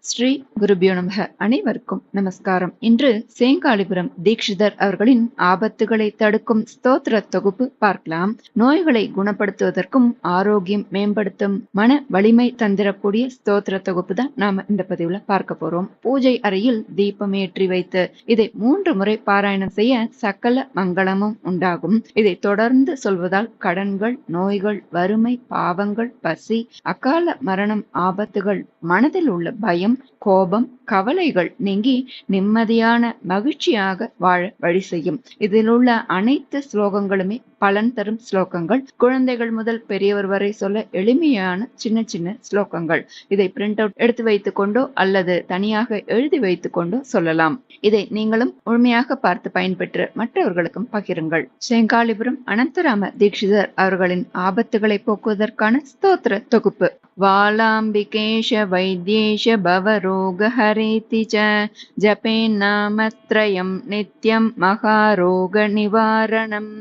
ஸ்ரீ குருபியோ நமக. அனைவருக்கும் நமஸ்காரம். இன்று சேங்காலிபுரம் தீக்ஷிதர் அவர்களின் ஆபத்துகளை தடுக்கும் ஸ்தோத்திர தொகுப்பு பார்க்கலாம். நோய்களை குணப்படுத்துவதற்கும் ஆரோக்கியம் மேம்படுத்தும் மன வலிமை தந்திரக்கூடிய ஸ்தோத்திர தொகுப்பு தான் நாம இந்த பதிவுல பார்க்க போறோம். பூஜை அறையில் தீபம் ஏற்றி வைத்து இதை 3 முறை பாராயணம் செய்ய சகல மங்களமும் உண்டாகும். இதை தொடர்ந்து சொல்வதால் கடன்கள், நோய்கள், வறுமை, பாவங்கள், பசி, அகால மரணம், ஆபத்துகள், மனதில் உள்ள பயம், கோபம், கவலைகள் நீங்கி நிம்மதியான மகிழ்ச்சியாக வாழ வழி செய்யும். இதில் உள்ள அனைத்து ஸ்லோகங்களுமே பலன் தரும் ஸ்லோகங்கள். குழந்தைகள் முதல் பெரியவர் வரை சொல்ல எளிமையான சின்ன சின்ன ஸ்லோகங்கள். இதை பிரிண்ட் அவுட் எடுத்து வைத்துக் கொண்டோ அல்லது தனியாக எழுதி வைத்துக் கொண்டோ சொல்லலாம். இதை நீங்களும் முழுமையாக பார்த்து பயன்பெற்று மற்றவர்களுக்கும் பகிருங்கள். சேங்காலிபுரம் அனந்தராம தீக்ஷிதர் அவர்களின் ஆபத்துகளை போக்குவதற்கான ஸ்தோத்திர தொகுப்பு. வாலாம்பிகேஷ வைத்யேஷ பவரோகஹரேதி ச ஜபேன்னாமத்ரயம் நித்யம் மகாரோக நிவாரணம்.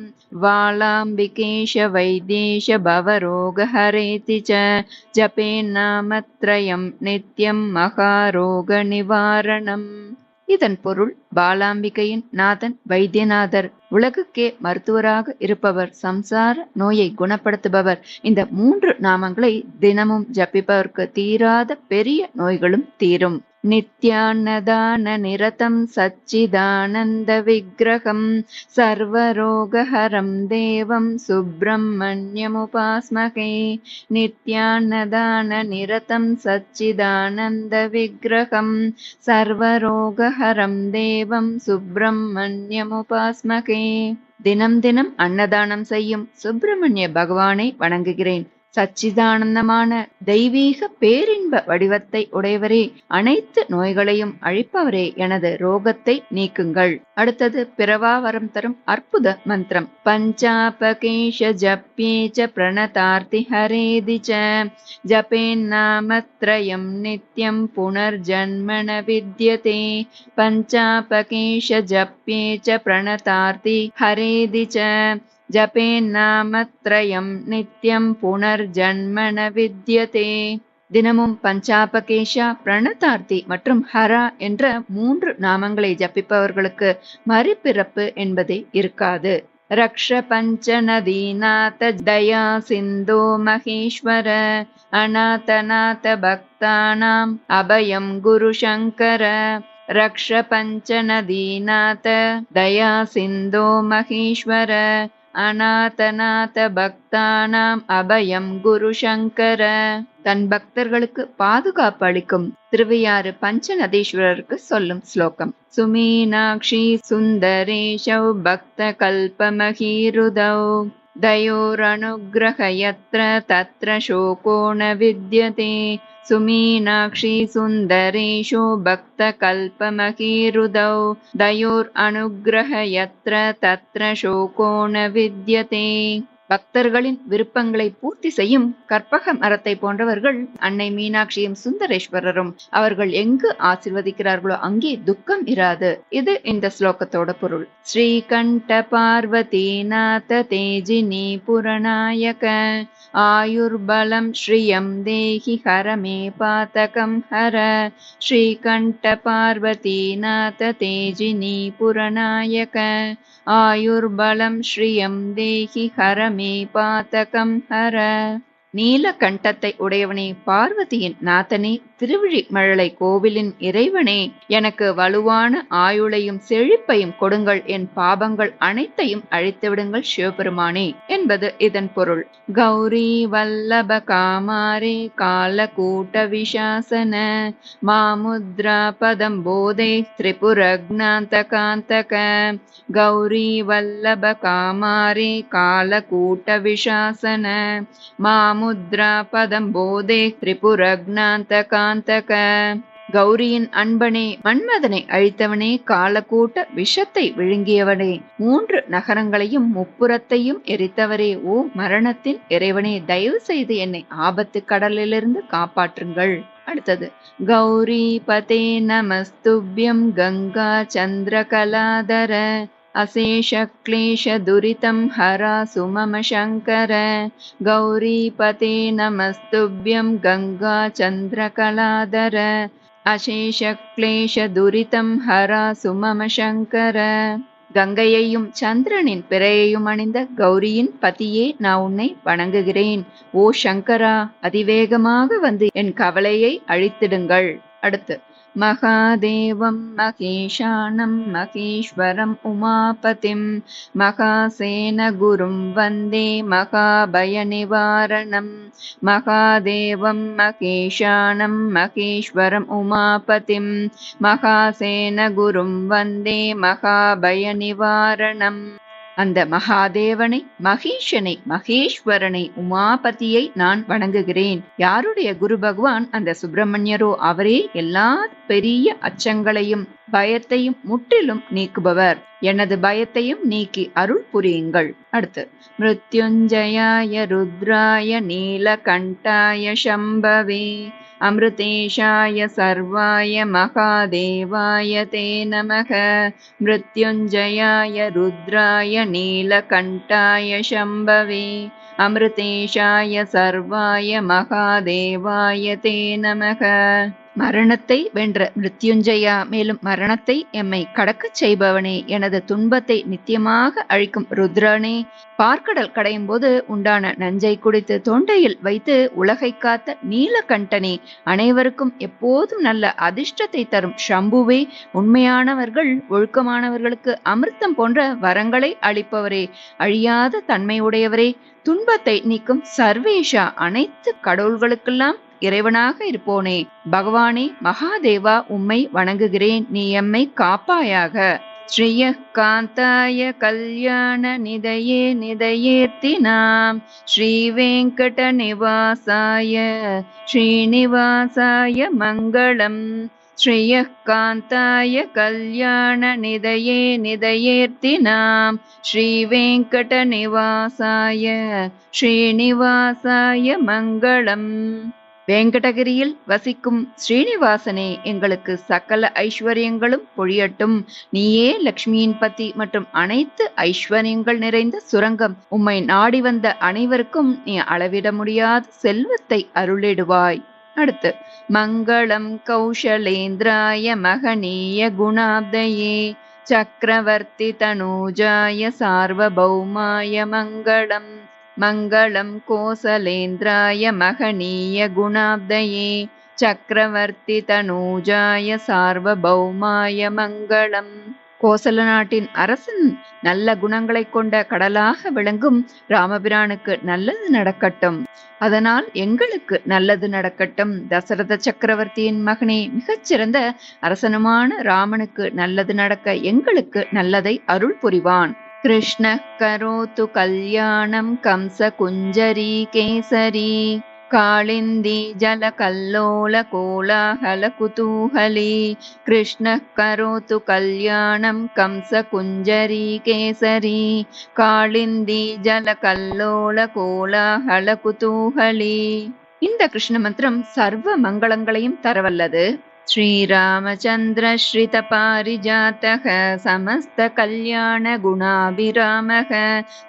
வாலாம்பிகேஷ வைத்யேஷ பவரோகஹரேதி ச ஜபேன்னாமத்ரயம் நித்யம் மகாரோக நிவாரணம். இதன் பொருள், பாலாம்பிகையின் நாதன் வைத்தியநாதர், உலகுக்கே மருத்துவராக இருப்பவர், சம்சார நோயை குணப்படுத்துபவர். இந்த 3 நாமங்களை தினமும் ஜபிப்பவருக்கு தீராத பெரிய நோய்களும் தீரும். நித்யான்னதான நிரதம் சச்சிதானந்த விக்கிரகம் சர்வரோகஹரம் தேவம் சுப்பிரமண்யமுபாஸ்மகே. நித்யான்னதான நிரதம் சச்சிதானந்த விக்கிரகம் சர்வரோகஹரம் தேவம் சுப்பிரமண்யமுபாஸ்மகே. தினம் தினம் அன்னதானம் செய்யும் சுப்பிரமணிய பகவானை வணங்குகிறேன். சச்சிதானந்தமான தெய்வீக பேரின்ப வடிவத்தை உடையவரே, அனைத்து நோய்களையும் அழிப்பவரே, எனது ரோகத்தை நீக்குங்கள். அடுத்தது பிறவா வரம் தரும் அற்புத மந்திரம். பஞ்சாபகேஷ ஜப்யேச்ச பிரணதார்த்தி ஹரேதி ச ஜபேன்னாமத்ரயம் நித்யம் புனர்ஜன்மன வித்யதே. பஞ்சாபகேஷ ஜப்யேச்ச பிரணதார்த்தி ஹரேதி ச ஜபேன்னாமத்ரயம் நித்யம் புனர்ஜன்மன வித்யதே. தினமும் பஞ்சாபகேஷா, பிரணதார்த்தி மற்றும் ஹரா என்ற 3 நாமங்களை ஜபிப்பவர்களுக்கு மறுபிறப்பு என்பதே இருக்காது. ரக்ஷ பஞ்சநதீநாத தயா சிந்தோ மகேஸ்வர அநாதநாத பக்தானாம் அபயம் குரு சங்கர. ரக்ஷ பஞ்சநதீநாத தயா சிந்தோ மகேஸ்வர அநாதநாத பக்தானாம் அபயம் குரு சங்கர. தன் பக்தர்களுக்கு பாதுகாப்பு அளிக்கும் திருவையாறு பஞ்சநதீஸ்வரருக்கு சொல்லும் ஸ்லோகம். சுமீனாட்சி சுந்தரேஷௌ பக்த கல்பமஹீருதௌ தயோரனுக்ரஹ யத்ர தத்ர சோகோ ந வித்யதே. சுமீனாட்சி சுந்தரேஷு பக்த கல்பமஹீருதௌ தயோர் அனுக்ரஹ யத்ர தத்ர சோகோ ந வித்யதே. பக்தர்களின் விருப்பங்களை பூர்த்தி செய்யும் கற்பக மரத்தை போன்றவர்கள் அன்னை மீனாட்சியும் சுந்தரேஸ்வரரும். அவர்கள் எங்கு ஆசிர்வதிக்கிறார்களோ அங்கே துக்கம் இராது. இது இந்த ஸ்லோகத்தோட பொருள். ஸ்ரீகண்ட பார்வதி நாத தேஜினி புரநாயக ஆயுர்பலம் ஸ்ரீயம் தேஹி ஹரமே பாதகம் ஹர. ஸ்ரீகண்ட பார்வதி நாத தேஜினி புரநாயக ஆயுர்பலம் ஸ்ரீயம் தேஹி ஹரமே பாதகம் ஹர. நீல கண்டத்தை உடையவனே, பார்வதியின் நாதனே, திருவிழிமழலை கோவிலின் இறைவனே, எனக்கு வலுவான ஆயுளையும் செழிப்பையும் கொடுங்கள். என் பாபங்கள் அனைத்தையும் அழித்துவிடுங்கள் சிவபெருமானே என்பது இதன் பொருள். கௌரி வல்லப காமாரே காலகூட்ட விஷாசன மாமுத்ரா பதம் போதே திரிபுரக்னாந்த காந்தக. கௌரி வல்லப காமாரே காலகூட்ட விஷாசன மாமுத்ரா பதம் போதே திரிபுரக்னாந்த காந்தக. கௌரியின் அன்பனே, மன்மதனை அழித்தவனே, காலக்கூட்ட விஷத்தை விழுங்கியவனே, 3 நகரங்களையும் முப்புறத்தையும் எரித்தவரே, ஓ மரணத்தின் இறைவனே, தயவு செய்து என்னை ஆபத்து கடலிலிருந்து காப்பாற்றுங்கள். அடுத்தது கௌரி பதே நமஸ்துப்யம் கங்கா சந்திர கலாதர அசேஷ க்லேஷ துரிதம் ஹரா சுமம சங்கர. கௌரி பதே நமஸ்துப்யம் கங்கா சந்திர கலாதர அசேஷ கிளேஷ துரிதம் ஹரா சுமம சங்கர. கங்கையையும் சந்திரனின் பிறையையும் அணிந்த கௌரியின் பதியே நான் உன்னை வணங்குகிறேன். ஓ சங்கரா, அதிவேகமாக வந்து என் கவலையை அழித்திடுங்கள். அடுத்து மகாதேவம் மகேஷானம் மகேஸ்வரம் உமாபதிம் மகாசேன குரும் வந்தே மகாபய நிவாரணம். மகாதேவம் மகேஷானம் மகேஸ்வரம் உமாபதிம் மகாசேன குரும் வந்தே மகாபய நிவாரணம். அந்த மகாதேவனை, மகேஷனை, மகேஸ்வரனை, உமாபதியை நான் வணங்குகிறேன். யாருடைய குரு பகவான் அந்த சுப்பிரமணியரோ அவரே எல்லா பெரிய அச்சங்களையும் பயத்தையும் முற்றிலும் நீக்குபவர். எனது பயத்தையும் நீக்கி அருள் புரியுங்கள். அடுத்து மிருத்யுஞ்சயாய ருத்ராய நீலகண்டாய சம்பவே அமிர்தேஷாய சர்வாய மகாதேவாய தே நமக. மிருத்யுஞ்சயாய ருத்ராய நீலகண்டாய சம்பவே அமிர்தேஷாய சர்வாய மகாதேவாய தே நமக. மரணத்தை வென்ற மிருத்யுஞ்சயா, மேலும் மரணத்தை எம்மை கடக்கச் செய்பவனே, எனது துன்பத்தை நித்தியமாக அழிக்கும் ருத்ரனே, பார்க்கடல் கடையும் போது உண்டான நஞ்சை குடித்து தொண்டையில் வைத்து உலகை காத்த நீலகண்டனே, அனைவருக்கும் எப்போதும் நல்ல அதிர்ஷ்டத்தை தரும் சம்புவே, உண்மையானவர்கள் ஒழுக்கமானவர்களுக்கு அமிர்தம் போன்ற வரங்களை அளிப்பவரே, அழியாத தன்மை உடையவரே, துன்பத்தை நீக்கும் சர்வேஷா, அனைத்து கடவுள்களுக்கெல்லாம் இறைவனாக இருப்போனே, பகவானே மகாதேவா, உம்மை வணங்குகிறேன். நீ எம்மை காப்பாயாக. ஸ்ரீய காந்தாய கல்யாண நிதயே நிதயேர்த்தினாம் ஸ்ரீ வெங்கட நிவாசாய ஸ்ரீனிவாசாய மங்களம். ஸ்ரீய காந்தாய கல்யாண நிதயே நிதயேர்த்தினாம் ஸ்ரீ வெங்கட நிவாசாய ஸ்ரீனிவாசாய மங்களம். வேங்கடகிரியில் வசிக்கும் ஸ்ரீனிவாசனே, எங்களுக்கு சகல ஐஸ்வர்யங்களும் பொழியட்டும். நீயே லக்ஷ்மியின் பத்தி மற்றும் அனைத்து ஐஸ்வர்யங்கள் நிறைந்த சுரங்கம். உம்மை நாடி வந்த அனைவருக்கும் நீ அளவிட முடியாத செல்வத்தை அருளிடுவாய். அடுத்து மங்களம் கௌஷலேந்திராய மகனீய குணாப்தயே சக்கரவர்த்தி தனூஜாய சார்வபௌமாய மங்களம். மங்களம் கோசலேந்திராய மகனீய குணாப்தயே சக்கரவர்த்தி தனூஜாய சார்வபௌமாய மங்களம். கோசல நாட்டின் அரசன் நல்ல குணங்களை கொண்ட கடலாக விளங்கும் ராமபிரானுக்கு நல்லது நடக்கட்டும். அதனால் எங்களுக்கு நல்லது நடக்கட்டும். தசரத சக்கரவர்த்தியின் மகனே, மிகச்சிறந்த அரசனுமான ராமனுக்கு நல்லது நடக்க எங்களுக்கு நல்லதை அருள் புரிவான். கிருஷ்ண கரோத்து கல்யாணம் கம்ச குஞ்சரி கேசரி காளிந்தி ஜல கல்லோல கோலாஹல குதூஹலி. கிருஷ்ண கரோத்து கல்யாணம் கம்ச குஞ்சரி கேசரி காளிந்தி ஜல கல்லோல கோலாஹல குதூஹலி. இந்த கிருஷ்ண மந்திரம் சர்வ மங்களங்களையும் தரவல்லது. ஸ்ரீராமச்சந்திர ஸ்ரித பாரிஜாதக சமஸ்த கல்யாண குணாபிராமக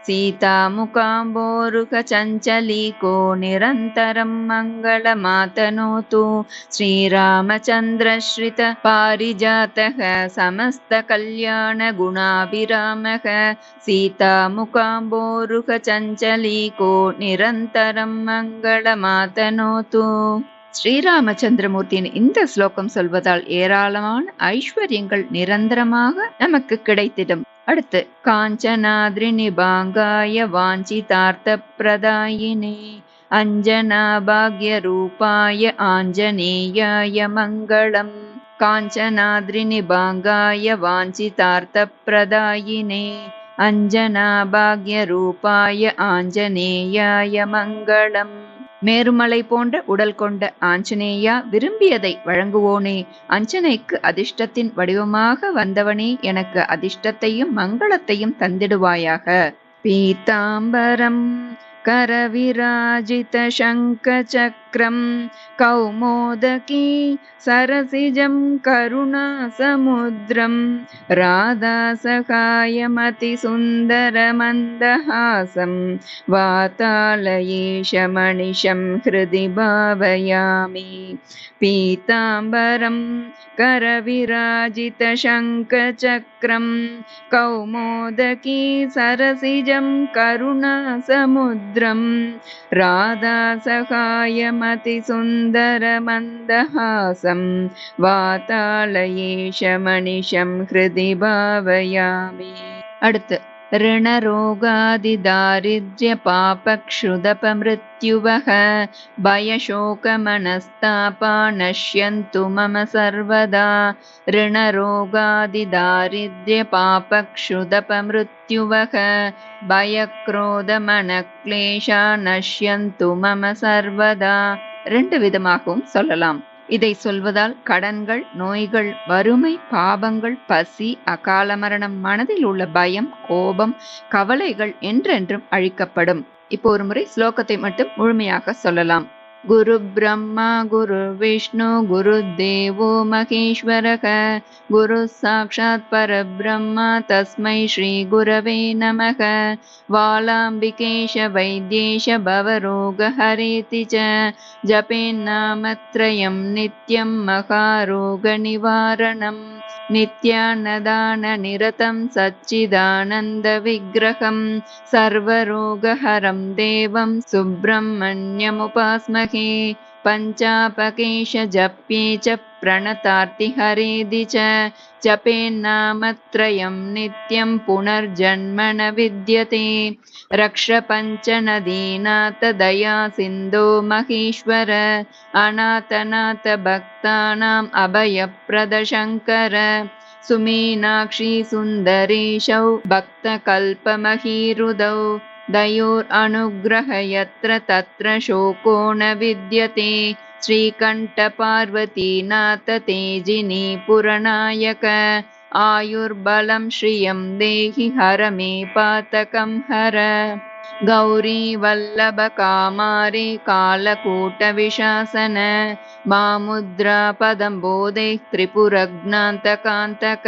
சீதா முகாம்போருக சஞ்சலீகோ நிரந்தரம் மங்கள மாதனோது. ஸ்ரீராமச்சந்திர ஸ்ரித பாரிஜாதக சமஸ்த கல்யாண குணாபிராமக சீதா முகாம்போருக சஞ்சலீகோ நிரந்தரம் மங்கள மாதனோது. ஸ்ரீராமச்சந்திரமூர்த்தியின் இந்த ஸ்லோகம் சொல்வதால் ஏராளமான ஐஸ்வர்யங்கள் நிரந்தரமாக நமக்கு கிடைத்திடும். அடுத்து காஞ்சனாத்ரி நிபாங்காய வாஞ்சிதார்த்த பிரதாயினே அஞ்சனா பாக்ய ரூபாய ஆஞ்சநேயாய மங்களம். காஞ்சனாத்ரி நிபாங்காய வாஞ்சிதார்த்த பிரதாயினே அஞ்சனா பாக்ய ரூபாய ஆஞ்சநேயாய மங்களம். மேருமலை போன்ற உடல் கொண்ட ஆஞ்சநேயா, விரும்பியதை வழங்குவோனே, அஞ்சனைக்கு அதிர்ஷ்டத்தின் வடிவமாக வந்தவனே, எனக்கு அதிர்ஷ்டத்தையும் மங்களத்தையும் தந்திடுவாயாக. பீதாம்பரம் கரவிராஜித சங்க சக்கர कौमोदकी सरसिजं करुणासमुद्रं राधासहायमतिसुन्दरमन्दहासं वातालयेशमनिशं हृदि भावयामि पीताम्बरं करविराजितशङ्खचक्रं कौमोदकी सरसिजं करुणासमुद्रं राधासहायमतिसुन्दरमन्दहासं वातालयेशमनिशं हृदि भावयामि. அடுத்து ऋणरोगादिदारिद्र्यपापक्षुदपमृत्युवः भयशोकमनस्तापा नश्यन्तु मम सर्वदा ऋणरोगादिदारिद्र्यपापक्षुदपमृत्युवः பயக்ரோதமனக்லேஷா நஷ்யந்து மம சர்வதா. ரெண்டு விதமாகவும் சொல்லலாம். இதை சொல்வதால் கடன்கள், நோய்கள், வறுமை, பாபங்கள், பசி, அகால மரணம், மனதில் உள்ள பயம், கோபம், கவலைகள் என்றென்றும் அழிக்கப்படும். இப்போ ஒரு முறை ஸ்லோகத்தை மட்டும் முழுமையாக சொல்லலாம். குரு பிரம்மா குரு விஷ்ணு குரு தேவோ மகேஸ்வரக குரு சாக்ஷாத் பரபிரம்மா தஸ்மை ஸ்ரீ குரவே நமக வாலாம்பிகேஷ வைத்யேஷ பவரோக ஹரேதி ச ஜபேன்னாமத்ரயம் நித்யம் மகாரோக நிவாரணம் நித்யானதான நிரதம் சச்சிதானந்த விக்கிரகம் சர்வரோகஹரம் தேவம் சுப்பிரமண்யமுபாஸ்மகே பஞ்சாபகேஷ ஜப்யே ச प्रणतार्ति हरेदि च जपेन्नामत्रयं नित्यं पुनर्जन्म न विद्यते रक्ष पञ्चनदीनाथ दया सिन्धो महेश्वर अनाथनाथ भक्तानाम् अभयप्रद शङ्कर सुमीनाक्षी सुन्दरेशौ भक्तकल्पमहीरुदौ दयोरनुग्रह यत्र तत्र शोको न विद्यते श्रीकण्ठपार्वतीनाथ तेजिनी पुरनायक आयुर्बलं श्रियं देहि हर मे पातकं हर गौरी वल्लभ कामारे कालकूटविशासन मामुद्रा पदं बोधे त्रिपुरघ्नान्तकान्तक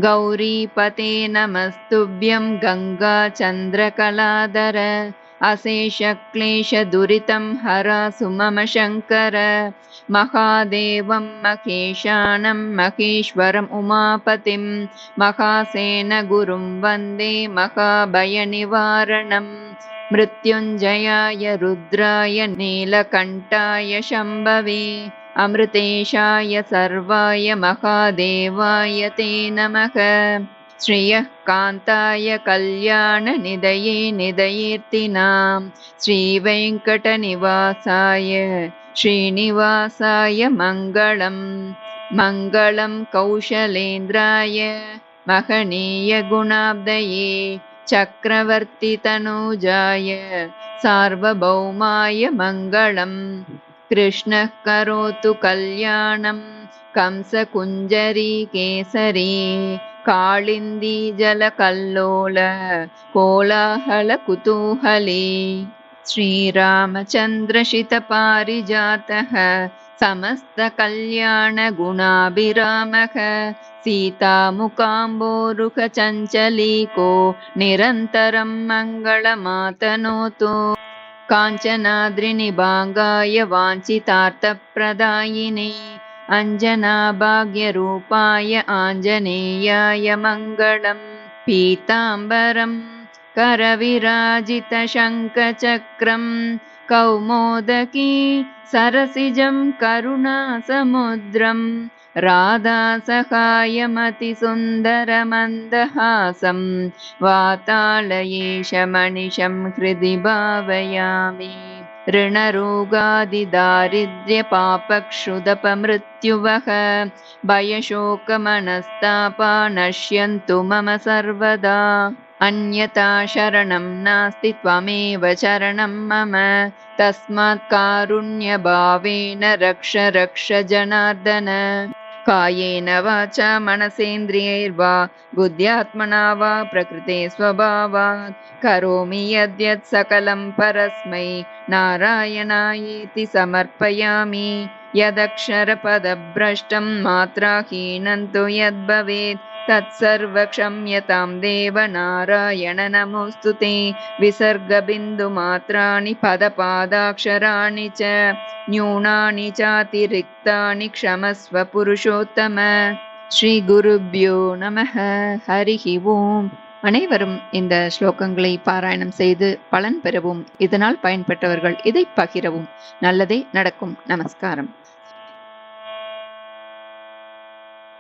गौरीपते नमस्तुभ्यं गंगा चन्द्रकलाधर अशेषक्लेशदुरितं हर सुमम शङ्कर महादेवं महेशानं महेश्वरम् उमापतिं महासेन गुरुं वन्दे महाभयनिवारणम् मृत्युञ्जयाय रुद्राय नीलकण्ठाय शम्भवे अमृतेशाय सर्वाय महादेवाय ते नमः श्रियः कान्ताय कल्याण निधये निधयेर्तिनां श्रीवेङ्कटनिवासाय श्रीनिवासाय मङ्गलम् मङ्गलं कौशलेन्द्राय महनीय गुणाब्दये चक्रवर्ति तनूजाय सार्वभौमाय मङ्गलम् कृष्णः करोतु कल्याणं कंसकुञ्जरी केसरी कालिन्दी जलकल्लोल कोलाहल कुतूहली श्रीरामचन्द्रशितपारिजातः समस्तकल्याणगुणाभिरामः सीतामुकाम्बोरुहचञ्चलीको निरन्तरं मङ्गलमातनोतु काञ्चनाद्रिनिभागाय वाञ्छितार्थप्रदायिने अञ्जनाभाग्यरूपाय आञ्जनेयाय मङ्गलम् पीताम्बरं करविराजितशङ्खचक्रं कौमोदकी सरसिजं करुणासमुद्रं राधासहायमतिसुन्दरमन्दहासं वातालयेशमनिशं हृदि भावयामि ऋणरोगादिदारिद्र्यपापक्षुदपमृत्युवः भयशोकमनस्तापा नश्यन्तु मम सर्वदा अन्यथा शरणं नास्ति त्वमेव शरणं मम तस्मात् कारुण्यभावेन रक्ष रक्ष जनार्दन कायेन वाचा मनसेन्द्रियैर्वा बुद्ध्यात्मना वा प्रकृते स्वभावात् करोमि यद्यत् सकलं परस्मै नारायणायेति समर्पयामि। यदक्षरपदभ्रष्टं मात्राहीनं तु यद्भवेत् तत्सर्वक्षम्यतां देव नारायण नमोऽस्तु ते। विसर्गबिन्दुमात्राणि पदपादाक्षराणि च न्यूनानि चातिरिक्तानि क्षमस्व पुरुषोत्तम। ஸ்ரீ குருப்யோ நமः. ஹரிஹி ஓம். அனைவரும் இந்த ஸ்லோகங்களை பாராயணம் செய்து பலன் பெறவும், இதனால் பயன்பெற்றவர்கள் இதை பகிரவும். நல்லதே நடக்கும். நமஸ்காரம்.